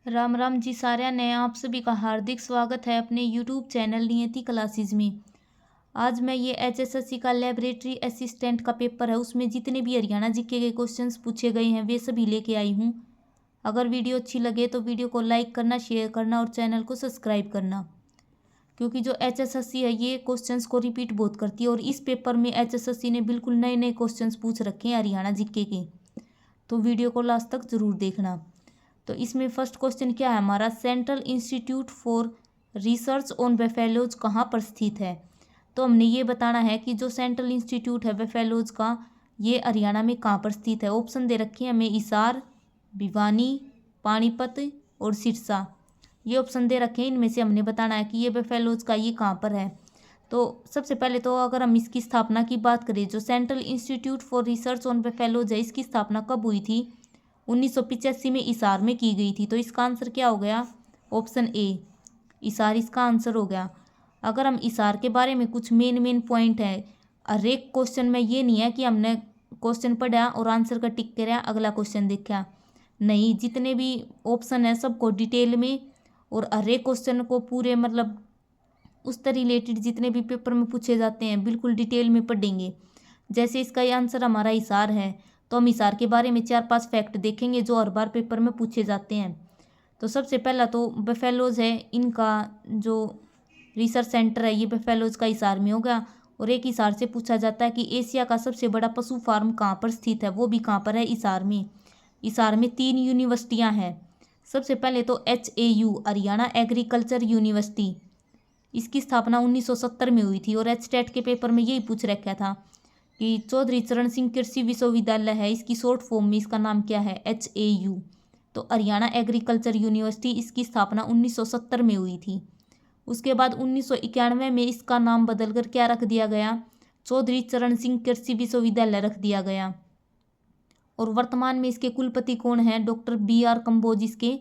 राम राम जी साਰਿਆਂ ने आप सभी का हार्दिक स्वागत है अपने YouTube चैनल नियति क्लासेस में। आज मैं ये HSSC का लेबोरेटरी असिस्टेंट का पेपर है, उसमें जितने भी हरियाणा जीके के क्वेश्चंस पूछे गए हैं वे सभी लेके आई हूँ। अगर वीडियो अच्छी लगे तो वीडियो को लाइक करना, शेयर करना और चैनल को सब्सक्राइब करना, क्योंकि जो HSSC है ये क्वेश्चंस को रिपीट बहुत करती है और इस पेपर में HSSC ने बिल्कुल नए नए क्वेश्चंस पूछ रखे हैं हरियाणा जीके के। तो वीडियो को लास्ट तक जरूर देखना। तो इसमें फर्स्ट क्वेश्चन क्या है हमारा, central institute for research on buffaloes कहाँ पर स्थित है। तो हमने ये बताना है कि जो सेंट्रल इंस्टीट्यूट है बेफेलोज का ये हरियाणा में कहाँ पर स्थित है। ऑप्शन दे रखे हैं हमें, हिसार, भिवानी, पानीपत और सिरसा। ये ऑप्शन दे रखे हैं, इनमें से हमने बताना है कि ये बेफेलोज का ये कहाँ पर है। तो सबसे पहले तो अगर हम इसकी स्थापना की बात करें, जो central institute for research on buffaloes है इसकी स्थापना कब हुई थी, 1985 में हिसार में की गई थी। तो इसका आंसर क्या हो गया, ऑप्शन ए हिसार इसका आंसर हो गया। अगर हम हिसार के बारे में कुछ मेन पॉइंट है, हर एक क्वेश्चन में ये नहीं है कि हमने क्वेश्चन पढ़ा और आंसर का टिक कराया अगला क्वेश्चन देखा, नहीं, जितने भी ऑप्शन है सबको डिटेल में और हर एक क्वेश्चन को पूरे मतलब उससे रिलेटेड जितने भी पेपर में पूछे जाते हैं बिल्कुल डिटेल में पढ़ेंगे। जैसे इसका ये आंसर हमारा हिसार है तो हम हिसार के बारे में 4-5 फैक्ट देखेंगे जो हर बार पेपर में पूछे जाते हैं। तो सबसे पहला तो बेफेलोज है, इनका जो रिसर्च सेंटर है ये बेफेलोज का हिसार में होगा। और एक हिसार से पूछा जाता है कि एशिया का सबसे बड़ा पशु फार्म कहाँ पर स्थित है, वो भी कहाँ पर है, हिसार में। हिसार में 3 यूनिवर्सिटियाँ हैं। सबसे पहले तो HAU हरियाणा एग्रीकल्चर यूनिवर्सिटी, इसकी स्थापना 1970 में हुई थी और HTET के पेपर में यही पूछ रखा था कि चौधरी चरण सिंह कृषि विश्वविद्यालय है, इसकी शॉर्ट फॉर्म में इसका नाम क्या है, HAU। तो हरियाणा एग्रीकल्चर यूनिवर्सिटी, इसकी स्थापना 1970 में हुई थी। उसके बाद 1991 में इसका नाम बदलकर क्या रख दिया गया, चौधरी चरण सिंह कृषि विश्वविद्यालय रख दिया गया। और वर्तमान में इसके कुलपति कौन है, डॉक्टर BR कंबोज इसके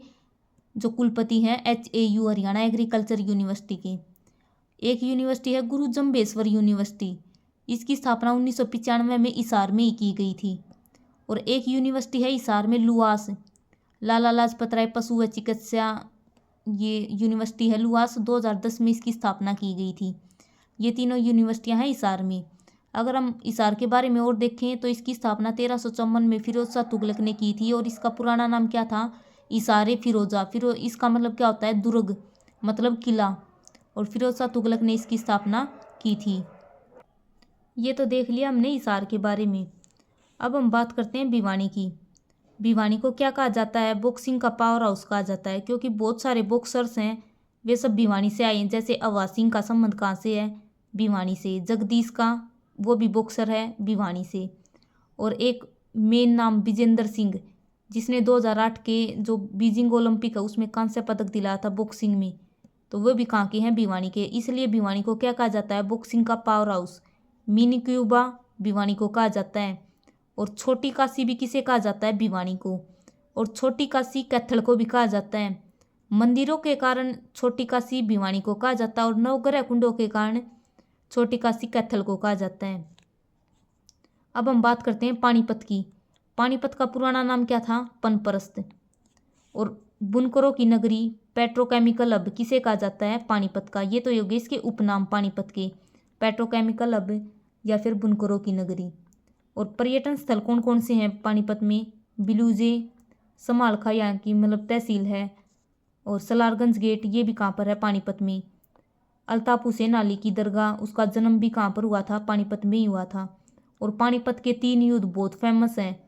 जो कुलपति हैं HAU हरियाणा एग्रीकल्चर यूनिवर्सिटी के। एक यूनिवर्सिटी है गुरु जम्भेश्वर यूनिवर्सिटी, इसकी स्थापना 1995 में हिसार में ही की गई थी। और एक यूनिवर्सिटी है हिसार में लुआस, लाला लाजपत राय पशु व चिकित्सा, ये यूनिवर्सिटी है लुआस, 2010 में इसकी स्थापना की गई थी। ये तीनों यूनिवर्सिटियां हैं हिसार में। अगर हम हिसार के बारे में और देखें तो इसकी स्थापना 1354 में फिरोज शाह तुगलक ने की थी और इसका पुराना नाम क्या था, हिसार फिरोजा। इसका मतलब क्या होता है, दुर्ग मतलब किला। और फिरोज शाह तुगलक ने इसकी स्थापना की थी। ये तो देख लिया हमने हिसार के बारे में। अब हम बात करते हैं भिवानी की। भिवानी को क्या कहा जाता है, बॉक्सिंग का पावर हाउस कहा जाता है, क्योंकि बहुत सारे बॉक्सर्स हैं वे सब भिवानी से आए हैं। जैसे अवाज सिंह का संबंध कहाँ से है, भिवानी से। जगदीश का वो भी बॉक्सर है भिवानी से। और एक मेन नाम विजेंद्र सिंह, जिसने 2008 के जो बीजिंग ओलंपिक है उसमें कांस्य पदक दिलाया था बॉक्सिंग में, तो वो भी कहाँ के हैं, भिवानी के। इसलिए भिवानी को क्या कहा जाता है, बॉक्सिंग का power house. Mini Cuba Bhiwani को कहा जाता है। और छोटी काशी भी किसे कहा जाता है, भिवानी को। और छोटी काशी कैथल को भी कहा जाता है। मंदिरों के कारण छोटी काशी भिवानी को कहा जाता है और नवग्रह कुंडों के कारण छोटी काशी कैथल को कहा जाता है। अब हम बात करते हैं पानीपत की। पानीपत का पुराना नाम क्या था, पनपरस्त। और बुनकरों की नगरी, पेट्रोकेमिकल हब किसे कहा जाता है, पानीपत का। ये तो योगी इसके उपनाम पानीपत के, पेट्रोकेमिकल हब या फिर बुनकरों की नगरी। और पर्यटन स्थल कौन कौन से हैं पानीपत में, बिलूजे, समालखा यहाँ की मतलब तहसील है, और सलारगंज गेट ये भी कहाँ पर है, पानीपत में। अल्ताफ हुसैन अली की दरगाह, उसका जन्म भी कहाँ पर हुआ था, पानीपत में ही हुआ था। और पानीपत के 3 युद्ध बहुत फेमस हैं।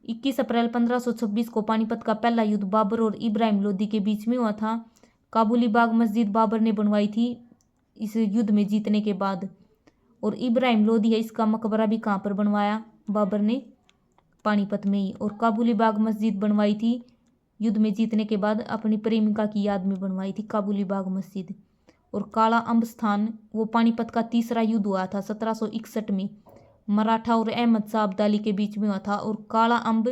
21 अप्रैल 1526 को पानीपत का पहला युद्ध बाबर और इब्राहिम लोदी के बीच में हुआ था। काबुली बाग मस्जिद बाबर ने बनवाई थी इस युद्ध में जीतने के बाद। और इब्राहिम लोदी है, इसका मकबरा भी कहाँ पर बनवाया बाबर ने, पानीपत में ही। और काबुली बाग मस्जिद बनवाई थी युद्ध में जीतने के बाद, अपनी प्रेमिका की याद में बनवाई थी काबुली बाग मस्जिद। और काला अम्ब स्थान, वो पानीपत का तीसरा युद्ध हुआ था 1761 में, मराठा और अहमद शाह अब्दाली के बीच में हुआ था। और काला अम्ब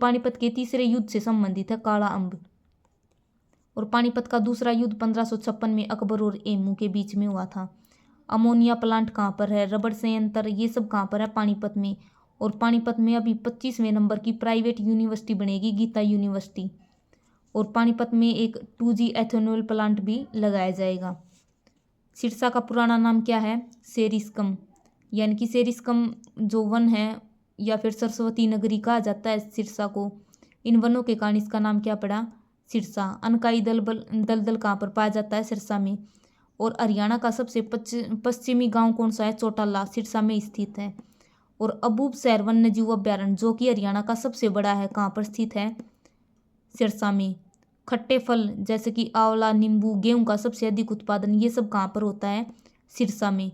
पानीपत के तीसरे युद्ध से संबंधित है काला अम्ब। और पानीपत का दूसरा युद्ध 1556 में अकबर और एमू के बीच में हुआ था। अमोनिया प्लांट कहाँ पर है, रबड़ संयंत्र, ये सब कहाँ पर है, पानीपत में। और पानीपत में अभी 25वें नंबर की प्राइवेट यूनिवर्सिटी बनेगी, गीता यूनिवर्सिटी। और पानीपत में एक 2G एथेनॉल प्लांट भी लगाया जाएगा। सिरसा का पुराना नाम क्या है? सेरिस्कम, यानी कि सेरिस्कम जो वन है या फिर सरस्वती नगरी कहा जाता है सिरसा को। इन वनों के कारण इसका नाम क्या पड़ा? सिरसा। अनकाई दलदल कहाँ पर पाया जाता है? सिरसा में। और हरियाणा का सबसे पश्चिमी गांव कौन सा है? चौटाला, सिरसा में स्थित है। और अबूब शहर वन्य जीव अभ्यारण्य जो कि हरियाणा का सबसे बड़ा है, कहाँ पर स्थित है? सिरसा में। खट्टे फल जैसे कि आंवला, नींबू, गेहूं का सबसे अधिक उत्पादन ये सब कहाँ पर होता है? सिरसा में।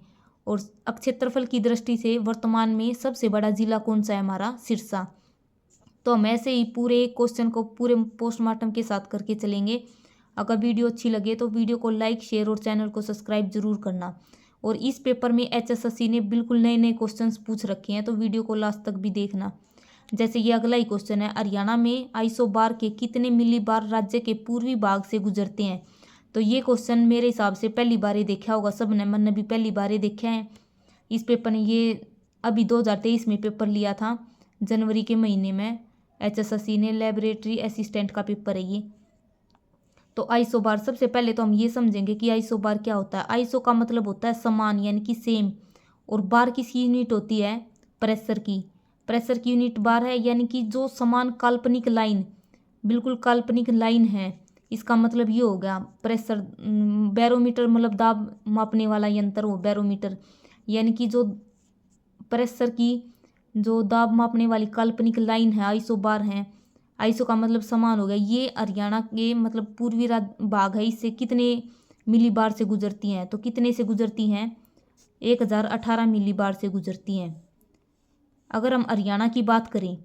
और क्षेत्रफल की दृष्टि से वर्तमान में सबसे बड़ा जिला कौन सा है हमारा? सिरसा। तो हम ऐसे ही पूरे क्वेश्चन को पूरे पोस्टमार्टम के साथ करके चलेंगे। अगर वीडियो अच्छी लगे तो वीडियो को लाइक, शेयर और चैनल को सब्सक्राइब जरूर करना। और इस पेपर में HSSC ने बिल्कुल नए नए क्वेश्चंस पूछ रखे हैं, तो वीडियो को लास्ट तक भी देखना। जैसे ये अगला ही क्वेश्चन है, हरियाणा में आइसोबार के कितने मिलीबार राज्य के पूर्वी भाग से गुजरते हैं? तो ये क्वेश्चन मेरे हिसाब से पहली बार ही देखा होगा सबने, मैंने भी पहली बार ही देखा है। इस पेपर ने ये अभी 2023 में पेपर लिया था, जनवरी के महीने में HSSC ने, लेबोरेटरी असिस्टेंट का पेपर है ये। तो आइसोबार, सबसे पहले तो हम ये समझेंगे कि आइसोबार क्या होता है। आइसो का मतलब होता है समान, यानी कि सेम। और बार किसकी यूनिट होती है? प्रेशर की। प्रेशर की यूनिट बार है, यानी कि जो समान काल्पनिक लाइन, बिल्कुल काल्पनिक लाइन है, इसका मतलब ये हो गया प्रेशर। बैरोमीटर मतलब दाब मापने वाला यंत्र हो, बैरोमीटर, यानी कि जो प्रेशर की जो दाब मापने वाली काल्पनिक लाइन है, आइसोबार है। आइसो का मतलब समान हो गया। ये हरियाणा के मतलब पूर्वी भाग है, इससे कितने मिलीबार से गुजरती हैं? तो कितने से गुजरती हैं? 1018 मिलीबार से गुजरती हैं। अगर हम हरियाणा की बात करें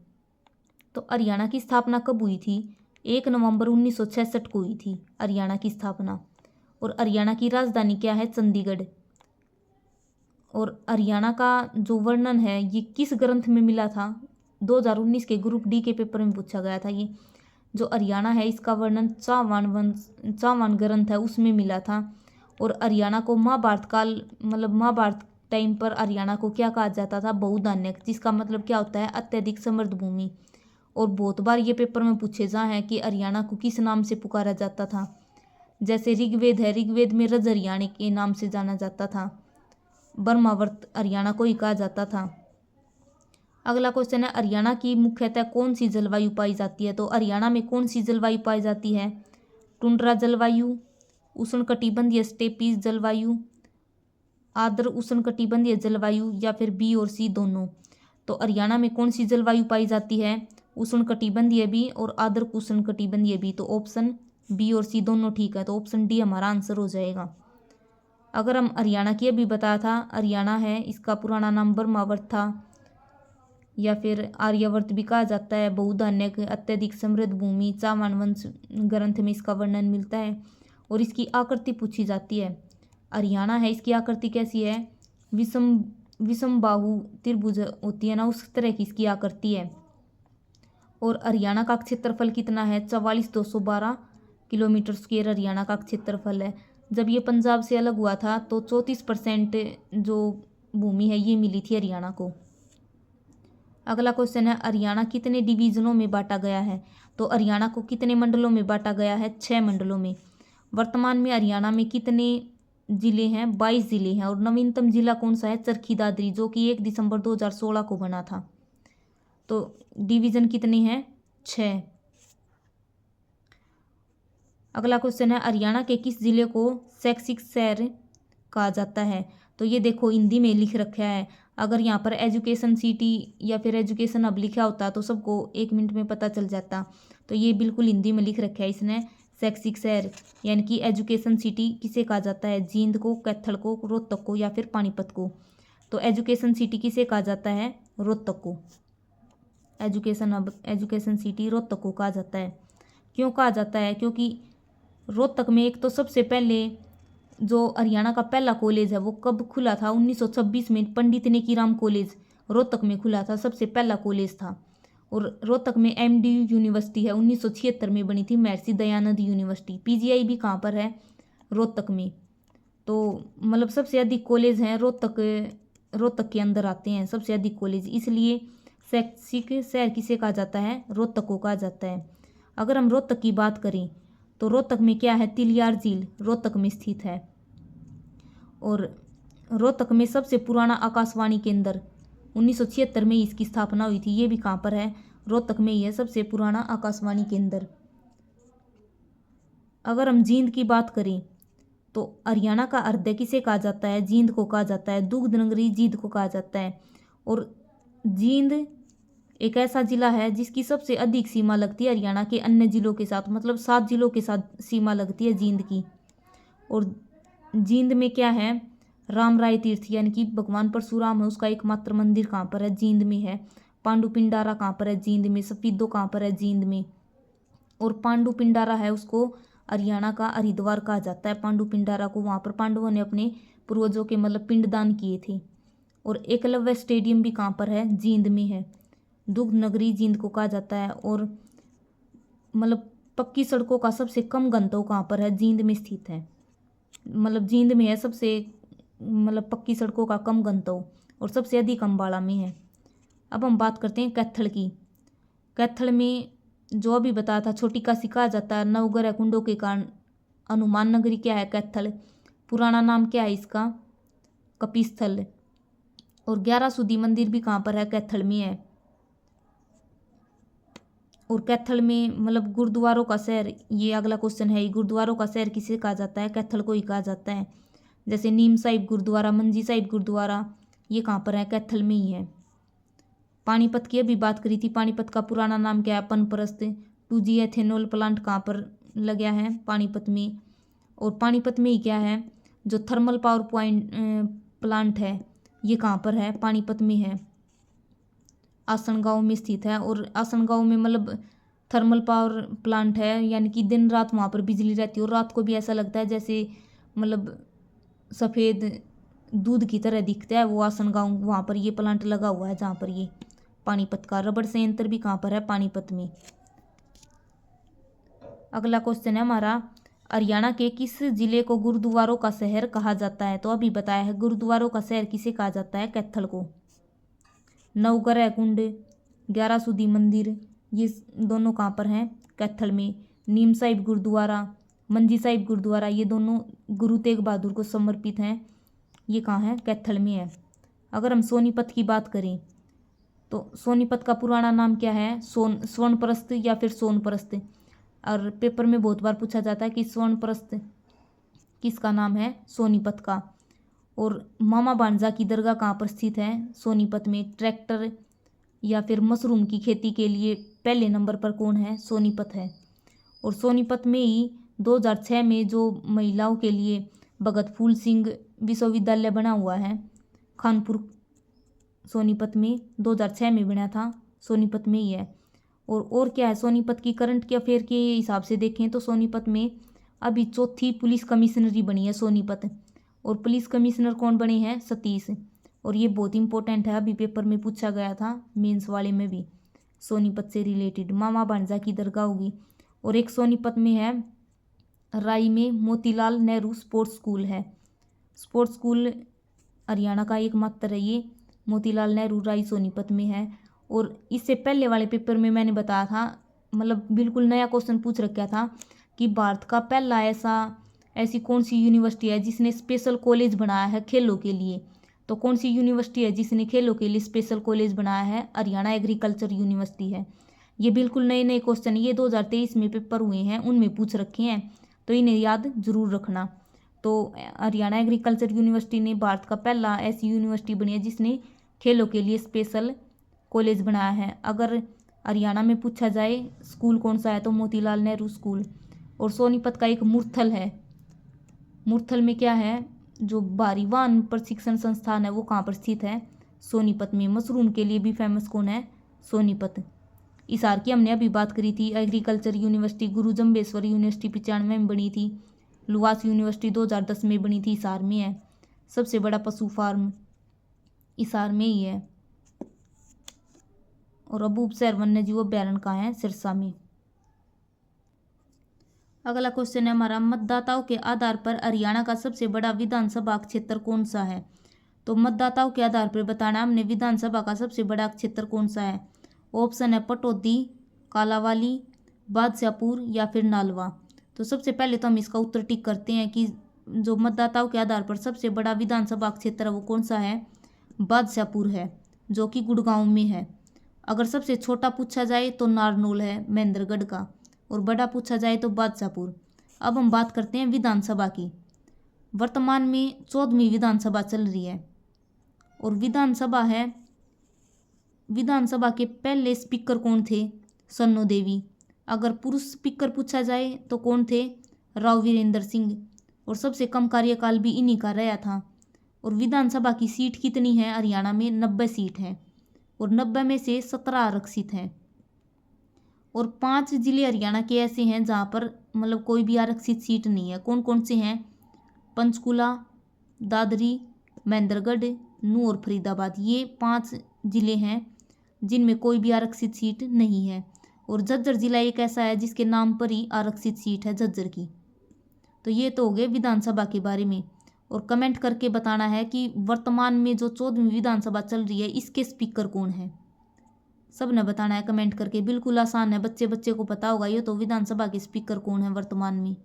तो हरियाणा की स्थापना कब हुई थी? 1 नवंबर 1966 को हुई थी हरियाणा की स्थापना। और हरियाणा की राजधानी क्या है? चंडीगढ़। और हरियाणा का जो वर्णन है ये किस ग्रंथ में मिला था? 2019 के ग्रुप डी के पेपर में पूछा गया था। ये जो हरियाणा है इसका वर्णन चावान ग्रंथ है उसमें मिला था। और हरियाणा को महाभारत काल मतलब महाभारत टाइम पर हरियाणा को क्या कहा जाता था? बहुधान्यक, जिसका मतलब क्या होता है? अत्यधिक समृद्ध भूमि। और बहुत बार ये पेपर में पूछे जा है कि हरियाणा को किस नाम से पुकारा जाता था। जैसे ऋग्वेद है, ऋग्वेद में रज हरियाणा के नाम से जाना जाता था। ब्रह्मावर्त हरियाणा को ही कहा जाता था। अगला क्वेश्चन है, हरियाणा की मुख्यतः कौन सी जलवायु पाई जाती है? तो हरियाणा में कौन सी जलवायु पाई जाती है? टुंड्रा जलवायु, उष्णकटिबंधीय स्टेपी जलवायु, आर्द्र उष्णकटिबंधीय जलवायु, या फिर बी और सी दोनों। तो हरियाणा में कौन सी जलवायु पाई जाती है? उष्णकटिबंधीय भी और आर्द्र उष्णकटिबंधीय भी। तो ऑप्शन बी और सी दोनों ठीक है, तो ऑप्शन डी हमारा आंसर हो जाएगा। अगर हम हरियाणा की अभी बताया था, हरियाणा है इसका पुराना नाम ब्रह्मावर्त था, या फिर आर्यवर्त भी कहा जाता है। बहुधान्यक, अत्यधिक समृद्ध भूमि, चावान वंश ग्रंथ में इसका वर्णन मिलता है। और इसकी आकृति पूछी जाती है। हरियाणा है इसकी आकृति कैसी है? विषम बाहु त्रिभुज होती है ना, उस तरह की इसकी आकृति है। और हरियाणा का क्षेत्रफल कितना है? 44,212 किलोमीटर स्क्वायर हरियाणा का क्षेत्रफल है। जब ये पंजाब से अलग हुआ था तो 34% जो भूमि है ये मिली थी हरियाणा को। अगला क्वेश्चन है, हरियाणा कितने डिवीजनों में बांटा गया है? तो हरियाणा को कितने मंडलों में बांटा गया है? 6 मंडलों में। वर्तमान में हरियाणा में कितने जिले हैं? 22 जिले हैं। और नवीनतम जिला कौन सा है? चरखी दादरी, जो कि 1 दिसंबर 2016 को बना था। तो डिवीजन कितने हैं? 6। अगला क्वेश्चन है, हरियाणा के किस जिले को शैक्षिक शहर कहा जाता है? तो ये देखो हिंदी में लिख रखा है। अगर यहाँ पर एजुकेशन सिटी या फिर एजुकेशन हब लिखा होता तो सबको 1 मिनट में पता चल जाता। तो ये बिल्कुल हिंदी में लिख रखा है इसने, शैक्षिक शहर, यानी कि एजुकेशन सिटी किसे कहा जाता है? जींद को, कैथल को, रोहतक को, या फिर पानीपत को। तो एजुकेशन सिटी किसे कहा जाता है? रोहतक को। Education hub, education city Rohtak को कहा जाता है। क्यों कहा जाता है? क्योंकि रोहतक में एक तो सबसे पहले जो हरियाणा का पहला कॉलेज है वो कब खुला था? 1926 में पंडित नेकीराम कॉलेज रोहतक में खुला था, सबसे पहला कॉलेज था। और रोहतक में MDU यूनिवर्सिटी है, 1976 में बनी थी, महर्षि दयानंद यूनिवर्सिटी। PGI भी कहाँ पर है? रोहतक में। तो मतलब सबसे अधिक कॉलेज हैं रोहतक के अंदर आते हैं सबसे अधिक कॉलेज, इसलिए शैक्षिक शहर किसे कहा जाता है? रोहतक को कहा जाता है। अगर हम रोहतक की बात करें तो रोहतक में क्या है, तिलियार झील रोहतक में स्थित है। और रोहतक में सबसे पुराना आकाशवाणी केंद्र 1976 में इसकी स्थापना हुई थी। ये भी कहाँ पर है, रोहतक में ही है सबसे पुराना आकाशवाणी केंद्र। अगर हम जींद की बात करें तो हरियाणा का हृदय किसे कहा जाता है, जींद को कहा जाता है। दुग्ध नगरी जींद को कहा जाता है। और जींद एक ऐसा जिला है जिसकी सबसे अधिक सीमा लगती है हरियाणा के अन्य जिलों के साथ, मतलब 7 जिलों के साथ सीमा लगती है जींद की। और जींद में क्या है, राम राय तीर्थ यानी कि भगवान परशुराम है उसका एकमात्र मंदिर कहाँ पर है, जींद में है। पांडु पिंडारा कहाँ पर है, जींद में। सफीदो कहाँ पर है, जींद में। और पांडु पिंडारा है उसको हरियाणा का हरिद्वार कहा जाता है। पांडु पिंडारा को वहाँ पर पांडवों ने अपने पूर्वजों के मतलब पिंडदान किए थे। और एकलव्य स्टेडियम भी कहाँ पर है, जींद में है। दुग्ध नगरी जींद को कहा जाता है। और मतलब पक्की सड़कों का सबसे कम गंतव्य कहाँ पर है, जींद में स्थित है। मतलब जींद में है सबसे मतलब पक्की सड़कों का कम गंतव्य, और सबसे अधिक अम्बाड़ा में है। अब हम बात करते हैं कैथल की। कैथल में जो अभी बताया था छोटी काशी कहा जाता है नवग्रह कुंडों के कारण। हनुमान नगरी क्या है, कैथल। पुराना नाम क्या है इसका, कपिस्थल। और 11 सूदी मंदिर भी कहाँ पर है, कैथल में है। और कैथल में मतलब गुरुद्वारों का शहर, ये अगला क्वेश्चन है, गुरुद्वारों का शहर किसे कहा जाता है, कैथल को ही कहा जाता है। जैसे नीम साहिब गुरुद्वारा, मंजी साहिब गुरुद्वारा, ये कहाँ पर है, कैथल में ही है। पानीपत की अभी बात करी थी, पानीपत का पुराना नाम क्या है, पनपरस्त। 2G एथेनॉल प्लांट कहाँ पर लगा है, पानीपत में। और पानीपत में ही क्या है, जो थर्मल पावर पॉइंट प्लांट है ये कहाँ पर है, पानीपत में है। आसनगांव में स्थित है। और आसनगांव में मतलब थर्मल पावर प्लांट है, यानी कि दिन रात वहाँ पर बिजली रहती है। और रात को भी ऐसा लगता है जैसे मतलब सफ़ेद दूध की तरह दिखता है वो आसनगांव, वहाँ पर ये प्लांट लगा हुआ है जहाँ पर ये पानीपत का। रबड़ संयंत्र भी कहाँ पर है, पानीपत में। अगला क्वेश्चन है हमारा, हरियाणा के किस जिले को गुरुद्वारों का शहर कहा जाता है। तो अभी बताया है गुरुद्वारों का शहर किसे कहा जाता है, कैथल को। नवग्रह कुंड, 11 सूदी मंदिर, ये दोनों कहाँ पर हैं, कैथल में। नीम साहिब गुरुद्वारा, मंजी साहिब गुरुद्वारा, ये दोनों गुरु तेग बहादुर को समर्पित हैं। ये कहाँ है, कैथल में है। अगर हम सोनीपत की बात करें तो सोनीपत का पुराना नाम क्या है, स्वर्णप्रस्थ या फिर सोनप्रस्थ। और पेपर में बहुत बार पूछा जाता है कि स्वर्णप्रस्थ किसका नाम है, सोनीपत का। और मामा भांजा की दरगाह कहाँ पर स्थित है, सोनीपत में। ट्रैक्टर या फिर मशरूम की खेती के लिए पहले नंबर पर कौन है, सोनीपत है। और सोनीपत में ही 2006 में जो महिलाओं के लिए भगत फूल सिंह विश्वविद्यालय बना हुआ है, खानपुर सोनीपत में 2006 में बना था, सोनीपत में ही है। और क्या है, सोनीपत की करंट के अफेयर के हिसाब से देखें तो सोनीपत में अभी 4थी पुलिस कमिश्नरी बनी है सोनीपत। और पुलिस कमिश्नर कौन बने हैं, सतीश। और ये बहुत इंपॉर्टेंट है, अभी पेपर में पूछा गया था मेंस वाले में भी, सोनीपत से रिलेटेड। मामा भांजा की दरगाह होगी। और एक सोनीपत में है राई में मोतीलाल नेहरू स्पोर्ट्स स्कूल है। स्पोर्ट्स स्कूल हरियाणा का एकमात्र है ये, मोतीलाल नेहरू राई सोनीपत में है। और इससे पहले वाले पेपर में मैंने बताया था, मतलब बिल्कुल नया क्वेश्चन पूछ रखा था कि भारत का पहला ऐसी कौन सी यूनिवर्सिटी है जिसने स्पेशल कॉलेज बनाया है खेलों के लिए। तो कौन सी यूनिवर्सिटी है जिसने खेलों के लिए स्पेशल कॉलेज बनाया है, हरियाणा एग्रीकल्चर यूनिवर्सिटी है। ये बिल्कुल नए नए क्वेश्चन, ये 2023 में पेपर हुए हैं उनमें पूछ रखे हैं, तो इन्हें याद जरूर रखना। तो हरियाणा एग्रीकल्चर यूनिवर्सिटी ने भारत का पहला ऐसी यूनिवर्सिटी बनी है जिसने खेलों के लिए स्पेशल कॉलेज बनाया है। अगर हरियाणा में पूछा जाए स्कूल कौन सा है तो मोतीलाल नेहरू स्कूल। और सोनीपत का एक मुरथल है, मुरथल में क्या है, जो भारी वाहन प्रशिक्षण संस्थान है वो कहाँ पर स्थित है, सोनीपत में। मशरूम के लिए भी फेमस कौन है, सोनीपत। हिसार की हमने अभी बात करी थी, एग्रीकल्चर यूनिवर्सिटी। गुरु जम्बेश्वर यूनिवर्सिटी 95 में बनी थी। लुवास यूनिवर्सिटी 2010 में बनी थी, हिसार में है। सबसे बड़ा पशु फार्म हिसार में ही है। और अबूब शहर वन्य जीव अभ्यारण्य कहाँ है, सिरसा में। अगला क्वेश्चन है हमारा, मतदाताओं के आधार पर हरियाणा का सबसे बड़ा विधानसभा क्षेत्र कौन सा है। तो मतदाताओं के आधार पर बताना हमने विधानसभा का सबसे बड़ा क्षेत्र कौन सा है। ऑप्शन है पटौदी, कालावाली, बादशाहपुर या फिर नालवा। तो सबसे पहले तो हम इसका उत्तर टिक करते हैं कि जो मतदाताओं के आधार पर सबसे बड़ा विधानसभा क्षेत्र है वो कौन सा है, बादशाहपुर है, जो कि गुड़गांव में है। अगर सबसे छोटा पूछा जाए तो नारनौल है महेंद्रगढ़ का, और बड़ा पूछा जाए तो बादशाहपुर। अब हम बात करते हैं विधानसभा की। वर्तमान में 14वीं विधानसभा चल रही है, और विधानसभा के पहले स्पीकर कौन थे, सन्नो देवी। अगर पुरुष स्पीकर पूछा जाए तो कौन थे, राव वीरेंद्र सिंह, और सबसे कम कार्यकाल भी इन्हीं का रहा था। और विधानसभा की सीट कितनी है, हरियाणा में 90 सीट है, और 90 में से 17 आरक्षित हैं। और 5 जिले हरियाणा के ऐसे हैं जहाँ पर मतलब कोई भी आरक्षित सीट नहीं है। कौन कौन से हैं, पंचकुला, दादरी, महेंद्रगढ़, नूंह और फरीदाबाद। ये 5 जिले हैं जिनमें कोई भी आरक्षित सीट नहीं है। और झज्जर जिला एक ऐसा है जिसके नाम पर ही आरक्षित सीट है झज्जर की। तो ये तो हो गए विधानसभा के बारे में। और कमेंट करके बताना है कि वर्तमान में जो 14वीं विधानसभा चल रही है इसके स्पीकर कौन है, सब ने बताना है कमेंट करके। बिल्कुल आसान है, बच्चे को पता होगा ये तो, विधानसभा के स्पीकर कौन है वर्तमान में।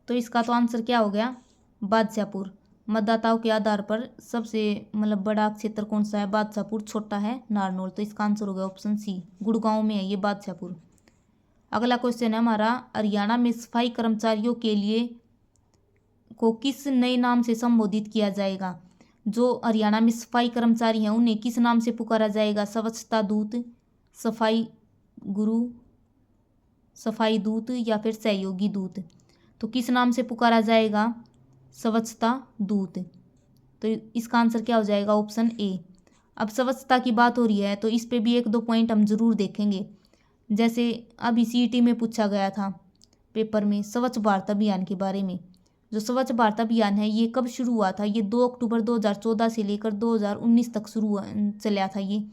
तो इसका तो आंसर क्या हो गया, बादशाहपुर। मतदाताओं के आधार पर सबसे मतलब बड़ा क्षेत्र कौन सा है, बादशाहपुर, छोटा है नारनौल। तो इसका आंसर हो गया ऑप्शन सी, गुड़गांव में है ये बादशाहपुर। अगला क्वेश्चन है हमारा, हरियाणा में सफाई कर्मचारियों के लिए को किस नए नाम से संबोधित किया जाएगा। जो हरियाणा में सफाई कर्मचारी हैं उन्हें किस नाम से पुकारा जाएगा, स्वच्छता दूत, सफाई गुरु, सफाई दूत या फिर सहयोगी दूत। तो किस नाम से पुकारा जाएगा, स्वच्छता दूत। तो इसका आंसर क्या हो जाएगा, ऑप्शन ए। अब स्वच्छता की बात हो रही है तो इस पे भी 1-2 पॉइंट हम जरूर देखेंगे। जैसे अभी सीईटी में पूछा गया था पेपर में स्वच्छ भारत अभियान के बारे में। जो स्वच्छ भारत अभियान है ये कब शुरू हुआ था, ये 2 अक्टूबर 2014 से लेकर 2019 तक चला था ये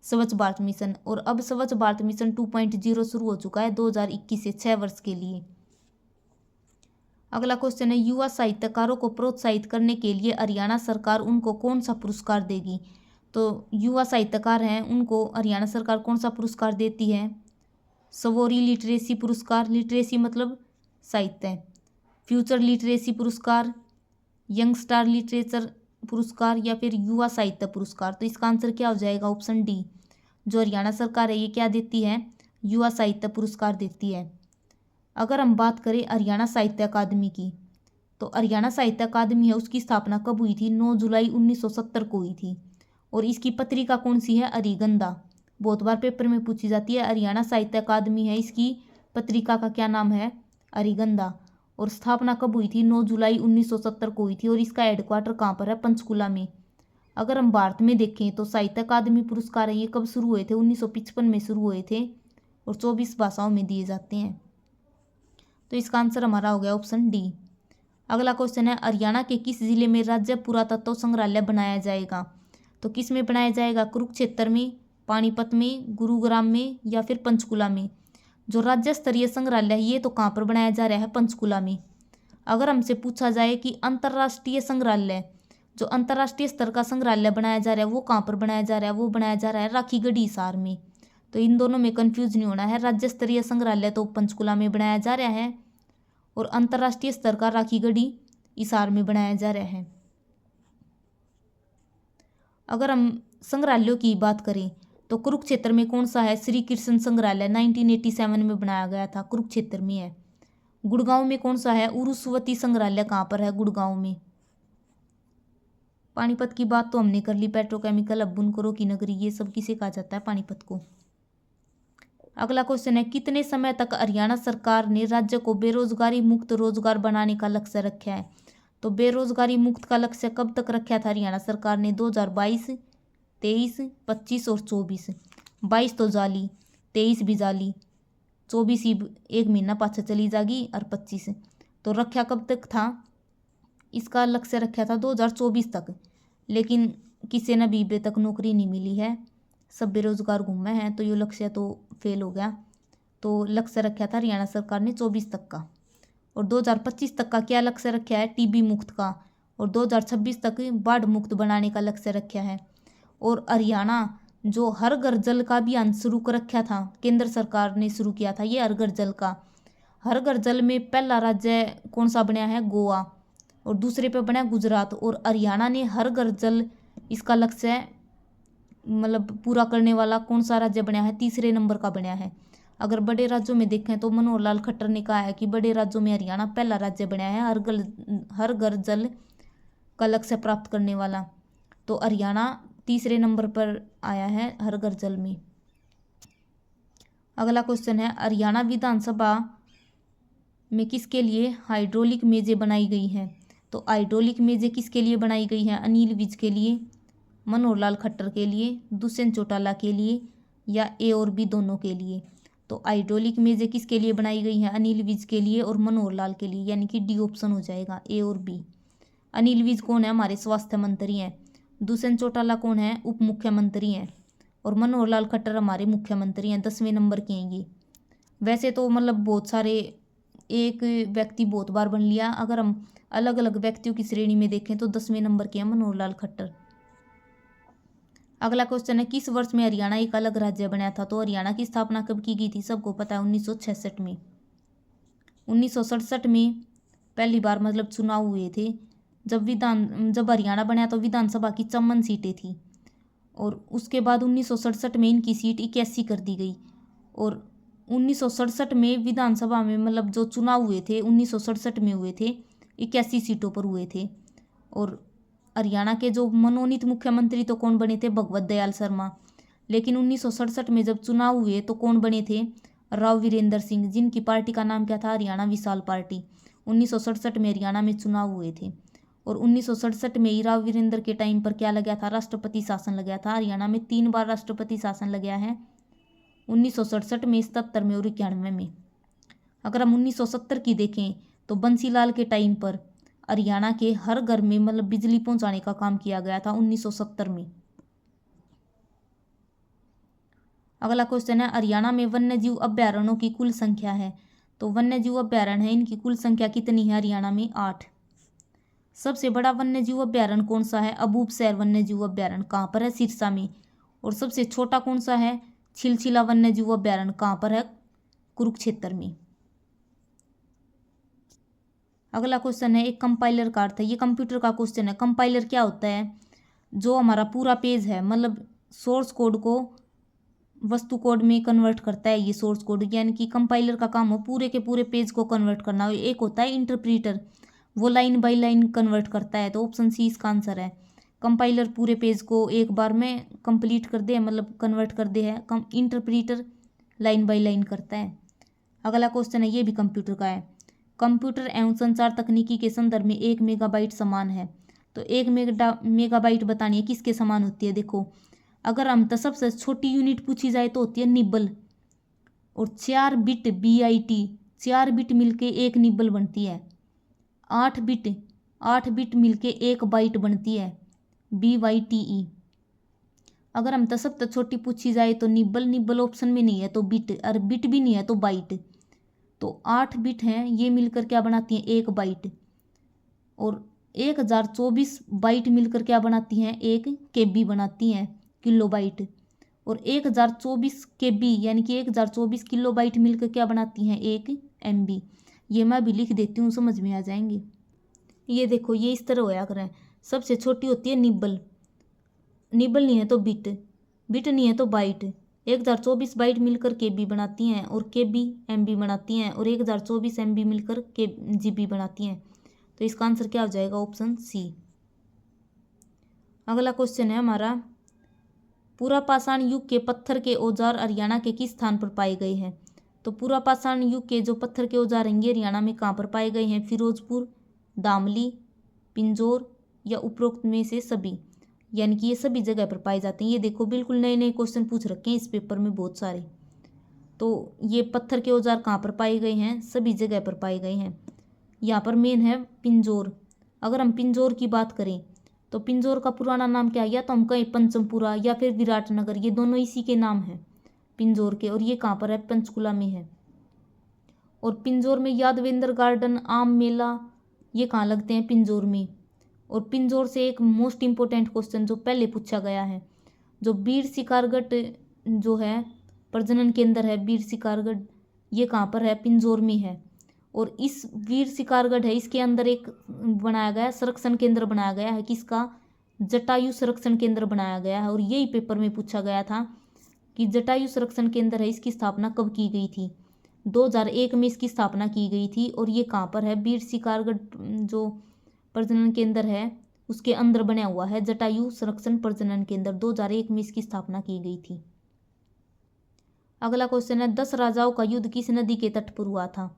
स्वच्छ भारत मिशन। और अब स्वच्छ भारत मिशन 2.0 शुरू हो चुका है 2021 से, 6 वर्ष के लिए। अगला क्वेश्चन है, युवा साहित्यकारों को प्रोत्साहित करने के लिए हरियाणा सरकार उनको कौन सा पुरस्कार देगी। तो युवा साहित्यकार हैं उनको हरियाणा सरकार कौन सा पुरस्कार देती है, सवोरी लिटरेसी पुरस्कार, लिटरेसी मतलब साहित्य, फ्यूचर लिटरेसी पुरस्कार, यंग स्टार लिटरेचर पुरस्कार या फिर युवा साहित्य पुरस्कार। तो इसका आंसर क्या हो जाएगा, ऑप्शन डी। जो हरियाणा सरकार है ये क्या देती है, युवा साहित्य पुरस्कार देती है। अगर हम बात करें हरियाणा साहित्य अकादमी की, तो हरियाणा साहित्य अकादमी है उसकी स्थापना कब हुई थी, 9 जुलाई 1970 को हुई थी। और इसकी पत्रिका कौन सी है, अरिगंधा। बहुत बार पेपर में पूछी जाती है, हरियाणा साहित्य अकादमी है इसकी पत्रिका का क्या नाम है, अरिगंधा। और स्थापना कब हुई थी, 9 जुलाई 1970 को हुई थी। और इसका हेडक्वार्टर कहाँ पर है, पंचकुला में। अगर हम भारत में देखें तो साहित्य अकादमी पुरस्कार है ये कब शुरू हुए थे, 1955 में शुरू हुए थे, और 24 भाषाओं में दिए जाते हैं। तो इसका आंसर हमारा हो गया ऑप्शन डी। अगला क्वेश्चन है, हरियाणा के किस जिले में राज्य पुरातत्व संग्रहालय बनाया जाएगा। तो किस में बनाया जाएगा, कुरुक्षेत्र में, पानीपत में, गुरुग्राम में या फिर पंचकुला में। जो राज्य स्तरीय संग्रहालय है ये तो कहाँ पर बनाया जा रहा है, पंचकुला में। अगर हमसे पूछा जाए कि अंतर्राष्ट्रीय संग्रहालय, जो अंतर्राष्ट्रीय स्तर का संग्रहालय बनाया जा रहा है वो कहाँ पर बनाया जा रहा है, वो बनाया जा रहा है राखीगढ़ी हिसार में। तो इन दोनों में कंफ्यूज नहीं होना है, राज्य स्तरीय संग्रहालय तो पंचकुला में बनाया जा रहा है और अंतर्राष्ट्रीय स्तर का राखीगढ़ी हिसार में बनाया जा रहा है। अगर हम संग्रहालयों की बात करें तो कुरुक्षेत्र में कौन सा है, श्री कृष्ण संग्रहालय 1987 में बनाया गया था, कुरुक्षेत्र में है। गुड़गांव में कौन सा है, उरुस्वती संग्रहालय कहाँ पर है, गुड़गांव में। पानीपत की बात तो हमने कर ली, पेट्रोकेमिकल अब बुनकरों की नगरी, ये सब किसे कहा जाता है, पानीपत को। अगला क्वेश्चन है, कितने समय तक हरियाणा सरकार ने राज्य को बेरोजगारी मुक्त रोजगार बनाने का लक्ष्य रखा है। तो बेरोजगारी मुक्त का लक्ष्य कब तक रखा था हरियाणा सरकार ने, 2022, 23, 25 और 24। 22 तो जाली, 23 भी जाली, 24 ही 1 महीना पाछे चली जाएगी, और 25 तो रखा कब तक था, इसका लक्ष्य रखा था 2024 तक। लेकिन किसी ने भी अभी तक नौकरी नहीं मिली है, सब बेरोजगार घूमे हैं, तो ये लक्ष्य तो फेल हो गया। तो लक्ष्य रखा था हरियाणा सरकार ने 24 तक का। और 2025 तक का क्या लक्ष्य रखा है, टीबी मुक्त का। और 2026 तक बाढ़ मुक्त बनाने का लक्ष्य रखा है। और हरियाणा जो हर घर जल का अभियान शुरू कर रखा था, केंद्र सरकार ने शुरू किया था ये हर घर जल का। हर घर जल में पहला राज्य कौन सा बनया है? गोवा। और दूसरे पे बना गुजरात। और हरियाणा ने हर घर जल इसका लक्ष्य मतलब पूरा करने वाला कौन सा राज्य बनया है? तीसरे नंबर का बनया है। अगर बड़े राज्यों में देखें तो मनोहर लाल खट्टर ने कहा है कि बड़े राज्यों में हरियाणा पहला राज्य बनया है हर घर जल का लक्ष्य प्राप्त करने वाला। तो हरियाणा तीसरे नंबर पर आया है हर घर जल में। अगला क्वेश्चन है, हरियाणा विधानसभा में किसके लिए हाइड्रोलिक मेजें बनाई गई हैं? तो हाइड्रोलिक मेजें किसके लिए बनाई गई हैं? अनिल विज के लिए, मनोहर लाल खट्टर के लिए, दुष्यंत चौटाला के लिए, या ए और बी दोनों के लिए? तो हाइड्रोलिक मेजें किसके लिए बनाई गई हैं? अनिल विज के लिए और मनोहर लाल के लिए, यानी कि डी ऑप्शन हो जाएगा, ए और बी। अनिल विज कौन है? हमारे स्वास्थ्य मंत्री हैं। दुष्यंत चौटाला कौन है? उप मुख्यमंत्री हैं। और मनोहर लाल खट्टर हमारे मुख्यमंत्री हैं, 10वें नंबर के हैं ये। वैसे तो मतलब बहुत सारे, एक व्यक्ति बहुत बार बन लिया, अगर हम अलग अलग व्यक्तियों की श्रेणी में देखें तो 10वें नंबर के हैं मनोहर लाल खट्टर। अगला क्वेश्चन है, किस वर्ष में हरियाणा एक अलग राज्य बना था? तो हरियाणा की स्थापना कब की गई थी? सबको पता है, 1966 में। 1967 में पहली बार मतलब चुनाव हुए थे। जब हरियाणा बना तो विधानसभा की 54 सीटें थी। और उसके बाद 1967 में इनकी सीट 81 कर दी गई। और 1967 में विधानसभा में मतलब जो चुनाव हुए थे 1967 में हुए थे, 81 सीटों पर हुए थे। और हरियाणा के जो मनोनीत मुख्यमंत्री तो कौन बने थे? भगवत दयाल शर्मा। लेकिन 1967 में जब चुनाव हुए तो कौन बने थे? राव वीरेंद्र सिंह, जिनकी पार्टी का नाम क्या था? हरियाणा विशाल पार्टी। 1967 में हरियाणा में चुनाव हुए थे। और 1967 में ही राव वीरेंद्र के टाइम पर क्या लगा था? राष्ट्रपति शासन लगा था। हरियाणा में 3 बार राष्ट्रपति शासन लगा है, 1967 में, 77 में और 91 में। अगर हम 1970 की देखें तो बंसीलाल के टाइम पर हरियाणा के हर घर में मतलब बिजली पहुंचाने का काम किया गया था 1970 में। अगला क्वेश्चन है, हरियाणा में वन्यजीव अभ्यारण्यों की कुल संख्या है? तो वन्यजीव अभ्यारण्य है, इनकी कुल संख्या कितनी है? हरियाणा में 8। सबसे बड़ा वन्यजीव अभ्यारण्य कौन सा है? अबूबसैर वन्यजीव अभ्यारण्य। कहाँ पर है? सिरसा में। और सबसे छोटा कौन सा है? छिलछिला वन्यजीव अभ्यारण्य। कहाँ पर है? कुरुक्षेत्र में। अगला क्वेश्चन है, एक कंपाइलर का अर्थ है। ये कंप्यूटर का क्वेश्चन है। कंपाइलर क्या होता है? जो हमारा पूरा पेज है मतलब सोर्स कोड को वस्तु कोड में कन्वर्ट करता है, ये सोर्स कोड। यानी कि कंपाइलर का काम हो पूरे के पूरे पेज को कन्वर्ट करना। एक होता है इंटरप्रीटर, वो लाइन बाय लाइन कन्वर्ट करता है। तो ऑप्शन सी इसका आंसर है। कंपाइलर पूरे पेज को एक बार में कंप्लीट कर दे, मतलब कन्वर्ट कर दे है। इंटरप्रीटर लाइन बाय लाइन करता है। अगला क्वेश्चन है, ये भी कंप्यूटर का है। कंप्यूटर एवं संचार तकनीकी के संदर्भ में 1 मेगाबाइट समान है। तो 1 मेगाबाइट बतानी है किसके समान होती है? देखो, अगर हम तो सबसे छोटी यूनिट पूछी जाए तो होती है निब्बल। और 4 बिट BIT, 4 बिट मिलके 1 निब्बल बनती है। 8 बिट मिलके 1 बाइट बनती है, BYTE। अगर हम तो सबसे छोटी पूछी जाए तो निब्बल ऑप्शन में नहीं है तो बिट, और बिट भी नहीं है तो बाइट। तो 8 बिट हैं, ये मिलकर क्या बनाती हैं? 1 बाइट। और 1024 बाइट मिलकर क्या बनाती हैं? 1 KB बनाती हैं, किलो बाइट। और 1024 KB यानी कि 1024 किलो बाइट मिलकर क्या बनाती हैं? 1 MB। ये मैं भी लिख देती हूँ, समझ में आ जाएंगे। ये देखो, ये इस तरह होया करें। सबसे छोटी होती है निब्बल नहीं है तो बिट नहीं है तो बाइट। 1024 बाइट मिलकर KB बनाती हैं, और KB MB बनाती हैं, और 1024 MB मिलकर GB बनाती हैं। तो इसका आंसर क्या हो जाएगा? Option C. अगला क्वेश्चन है हमारा, पुरापाषाण युग के पत्थर के औजार हरियाणा के किस स्थान पर पाए गए हैं? तो पुरापाषाण युग के जो पत्थर के औजार हैं हरियाणा में कहाँ पर पाए गए हैं? फिरोजपुर, दामली, पिंजौर, या उपरोक्त में से सभी। यानी कि ये सभी जगह पर पाए जाते हैं। ये देखो, बिल्कुल नए नए क्वेश्चन पूछ रखे हैं इस पेपर में बहुत सारे। तो ये पत्थर के औजार कहाँ पर पाए गए हैं? सभी जगह पर पाए गए हैं। यहाँ पर मेन है पिंजौर। अगर हम पिंजौर की बात करें तो पिंजौर का पुराना नाम क्या है? या तो हम कहें पंचमपुरा या फिर विराटनगर, ये दोनों इसी के नाम हैं पिंजौर के। और ये कहाँ पर है? पंचकुला में है। और पिंजौर में यादवेंद्र गार्डन, आम मेला, ये कहाँ लगते हैं? पिंजौर में। और पिंजौर से एक मोस्ट इंपोर्टेंट क्वेश्चन जो पहले पूछा गया है, जो बीर शिकारगढ़ जो है प्रजनन केंद्र है, बीर शिकारगढ़, ये कहाँ पर है? पिंजौर में है। और इस वीर शिकारगढ़ है, इसके अंदर एक बनाया गया संरक्षण केंद्र बनाया गया है, किसका? जटायु संरक्षण केंद्र बनाया गया है। और यही पेपर में पूछा गया था कि जटायु संरक्षण केंद्र है, इसकी स्थापना कब की गई थी? 2001 में इसकी स्थापना की गई थी। और ये कहाँ पर है? वीर शिकारगढ़ जो प्रजनन केंद्र है उसके अंदर बना हुआ है जटायु संरक्षण प्रजनन केंद्र। 2001 में इसकी स्थापना की गई थी। अगला क्वेश्चन है 10 राजाओं का युद्ध किस नदी के तट पर हुआ था?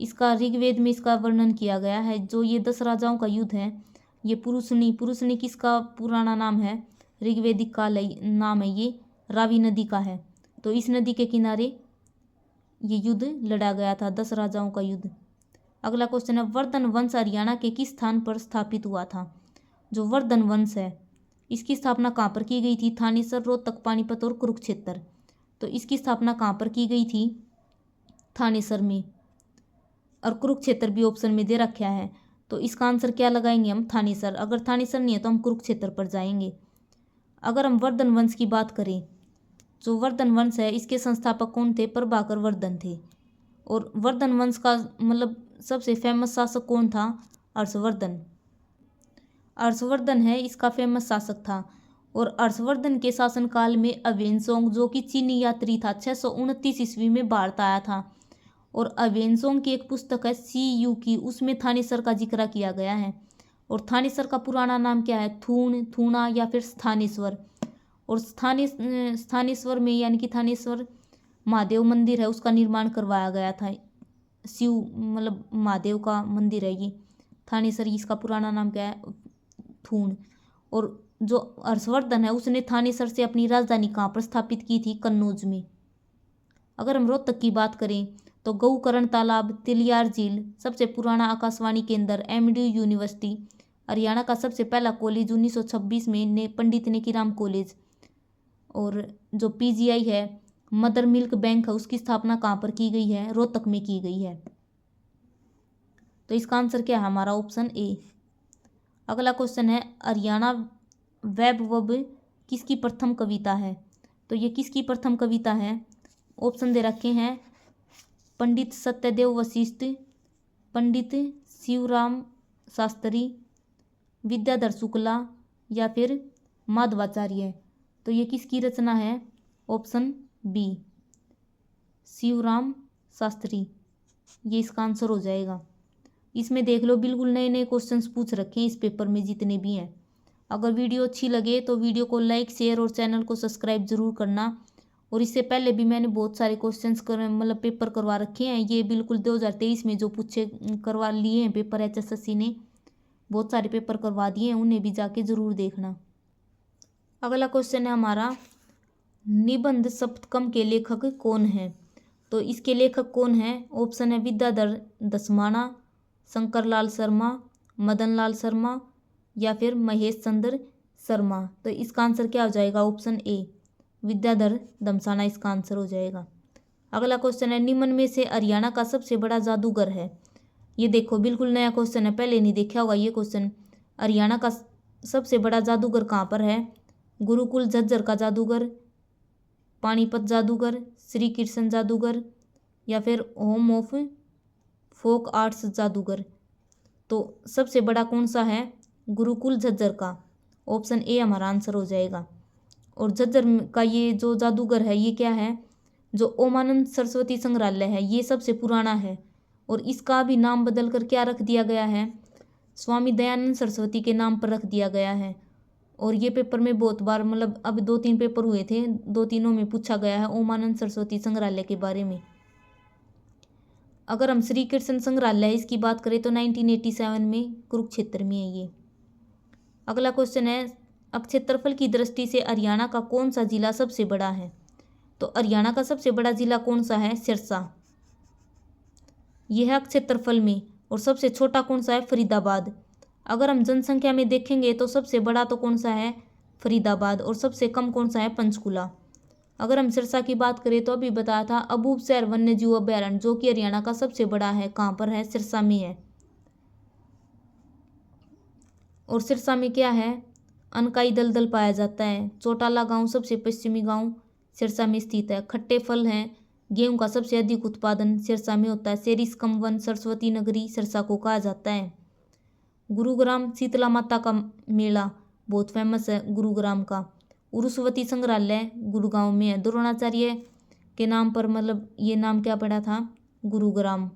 इसका ऋग्वेद में इसका वर्णन किया गया है। जो ये 10 राजाओं का युद्ध है ये पुरुषनी किसका पुराना नाम है? ऋग्वेदिक काल नाम है, ये रावी नदी का है। तो इस नदी के किनारे ये युद्ध लड़ा गया था, 10 राजाओं का युद्ध। अगला क्वेश्चन है वर्धन वंश हरियाणा के किस स्थान पर स्थापित हुआ था? जो वर्धन वंश है इसकी स्थापना कहाँ पर की गई थी? थानेसर, रोहतक, पानीपत और कुरुक्षेत्र। तो इसकी स्थापना कहाँ पर की गई थी? थानेसर में। और कुरुक्षेत्र भी ऑप्शन में दे रखा है। तो इसका आंसर क्या लगाएंगे हम? थानेसर। अगर थानेसर नहीं है तो हम कुरुक्षेत्र पर जाएंगे। अगर हम वर्धन वंश की बात करें, जो वर्धन वंश है इसके संस्थापक कौन थे? प्रभाकर वर्धन थे। और वर्धन वंश का मतलब सबसे फेमस शासक कौन था? हर्षवर्धन। हर्षवर्धन है इसका फेमस शासक था। और हर्षवर्धन के शासनकाल में अवेनसोंग जो कि चीनी यात्री था 629 ईस्वी में भारत आया था। और अवेनसोंग की एक पुस्तक है CU की, उसमें थानेसर का जिक्र किया गया है। और थानेसर का पुराना नाम क्या है? थूण, थूणा या फिर स्थानेश्वर। और स्थानेश्वर में यानी कि थानेश्वर महादेव मंदिर है उसका निर्माण करवाया गया था। शिव मतलब महादेव का मंदिर है ये थानेसर, इसका पुराना नाम क्या है? थूण। और जो हर्षवर्धन है उसने थानेसर से अपनी राजधानी कहाँ पर स्थापित की थी? कन्नौज में। अगर हम रोहतक की बात करें तो गौकर्ण तालाब, तिलियार झील, सबसे पुराना आकाशवाणी केंद्र, MD यूनिवर्सिटी, हरियाणा का सबसे पहला कॉलेज 1926 में पंडित नेकीराम कॉलेज। और जो PGI है मदर मिल्क बैंक है उसकी स्थापना कहाँ पर की गई है? रोहतक में की गई है। तो इसका आंसर क्या है हमारा? Option A. अगला क्वेश्चन है हरियाणा वैभव किसकी प्रथम कविता है? तो ये किसकी प्रथम कविता है? ऑप्शन दे रखे हैं पंडित सत्यदेव वशिष्ठ, पंडित शिवराम शास्त्री, विद्याधर शुक्ला या फिर माधवाचार्य। तो ये किसकी रचना है? ऑप्शन बी, शिवराम शास्त्री, ये इसका आंसर हो जाएगा। इसमें देख लो बिल्कुल नए नए क्वेश्चंस पूछ रखे हैं इस पेपर में जितने भी हैं। अगर वीडियो अच्छी लगे तो वीडियो को लाइक, शेयर और चैनल को सब्सक्राइब जरूर करना। और इससे पहले भी मैंने बहुत सारे क्वेश्चंस मतलब पेपर करवा रखे हैं, ये बिल्कुल 2023 में जो पूछे करवा लिए हैं पेपर, HSSC ने बहुत सारे पेपर करवा दिए हैं, उन्हें भी जाके ज़रूर देखना। अगला क्वेश्चन है हमारा निबंध सप्तकम के लेखक कौन है? तो इसके लेखक कौन है? ऑप्शन है विद्याधर दसमाना, शंकरलाल शर्मा, मदनलाल शर्मा या फिर महेश चंद्र शर्मा। तो इसका आंसर क्या हो जाएगा? ऑप्शन ए, विद्याधर दमसाना इसका आंसर हो जाएगा। अगला क्वेश्चन है निम्न में से हरियाणा का सबसे बड़ा जादूगर है? ये देखो बिल्कुल नया क्वेश्चन है, पहले नहीं देखा होगा ये क्वेश्चन। हरियाणा का सबसे बड़ा जादूगर कहाँ पर है? गुरुकुल झज्जर का जादूगर, पानीपत जादूगर, श्री कृष्ण जादूगर या फिर होम ऑफ फोक आर्ट्स जादूगर। तो सबसे बड़ा कौन सा है? गुरुकुल झज्जर का, ऑप्शन ए हमारा आंसर हो जाएगा। और झज्जर का ये जो जादूगर है ये क्या है? जो ओमानंद सरस्वती संग्रहालय है ये सबसे पुराना है। और इसका भी नाम बदल कर क्या रख दिया गया है? स्वामी दयानंद सरस्वती के नाम पर रख दिया गया है। और ये पेपर में बहुत बार मतलब अब 2-3 पेपर हुए थे, 2-3 में पूछा गया है ओमानंद सरस्वती संग्रहालय के बारे में। अगर हम श्री कृष्ण संग्रहालय इसकी बात करें तो 1987 में कुरुक्षेत्र में है ये। अगला क्वेश्चन है क्षेत्रफल की दृष्टि से हरियाणा का कौन सा जिला सबसे बड़ा है? तो हरियाणा का सबसे बड़ा जिला कौन सा है? सिरसा, यह है क्षेत्रफल में। और सबसे छोटा कौन सा है? फरीदाबाद। अगर हम जनसंख्या में देखेंगे तो सबसे बड़ा तो कौन सा है? फरीदाबाद। और सबसे कम कौन सा है? पंचकुला। अगर हम सिरसा की बात करें तो अभी बताया था अबूबसैर वन्य जीव अभ्यारण्य जो कि हरियाणा का सबसे बड़ा है, कहाँ पर है? सिरसा में है। और सिरसा में क्या है? अनकाई दलदल पाया जाता है। चौटाला गांव सबसे पश्चिमी गांव सिरसा में स्थित है। खट्टे फल हैं। गेहूं का सबसे अधिक उत्पादन सिरसा में होता है। सेरिस्कम वन सरस्वती नगरी सिरसा को कहा जाता है। गुरुग्राम शीतला माता का मेला बहुत फेमस है गुरुग्राम का। उरुस्वती संग्रहालय गुरुगांव में है। द्रोणाचार्य के नाम पर मतलब ये नाम क्या पड़ा था, गुरुग्राम।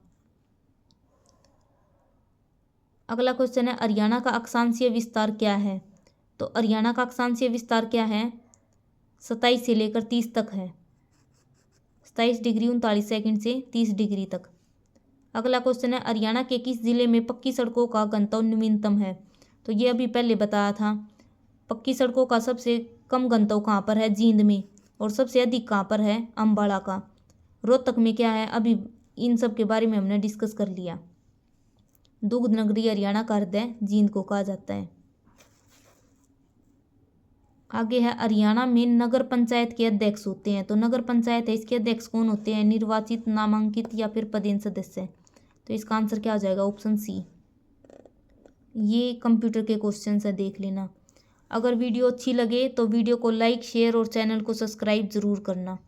अगला क्वेश्चन है हरियाणा का अक्षांशीय विस्तार क्या है। तो हरियाणा का अक्षांशीय विस्तार क्या है, 27 से लेकर 30 तक है। 27 डिग्री 39 सेकंड से 30 डिग्री तक। अगला क्वेश्चन है हरियाणा के किस जिले में पक्की सड़कों का घनत्व न्यूनतम है। तो ये अभी पहले बताया था। पक्की सड़कों का सबसे कम घनत्व कहाँ पर है, जींद में, और सबसे अधिक कहाँ पर है, अम्बाला का। रोहतक में क्या है, अभी इन सब के बारे में हमने डिस्कस कर लिया। दुग्ध नगरी हरियाणा का हृदय जींद को कहा जाता है। आगे है हरियाणा में नगर पंचायत के अध्यक्ष होते हैं। तो नगर पंचायत है, इसके अध्यक्ष कौन होते हैं, निर्वाचित, नामांकित या फिर पदेन सदस्य। तो इसका आंसर क्या हो जाएगा, ऑप्शन सी। ये कंप्यूटर के क्वेश्चन है, देख लेना। अगर वीडियो अच्छी लगे तो वीडियो को लाइक, शेयर और चैनल को सब्सक्राइब जरूर करना।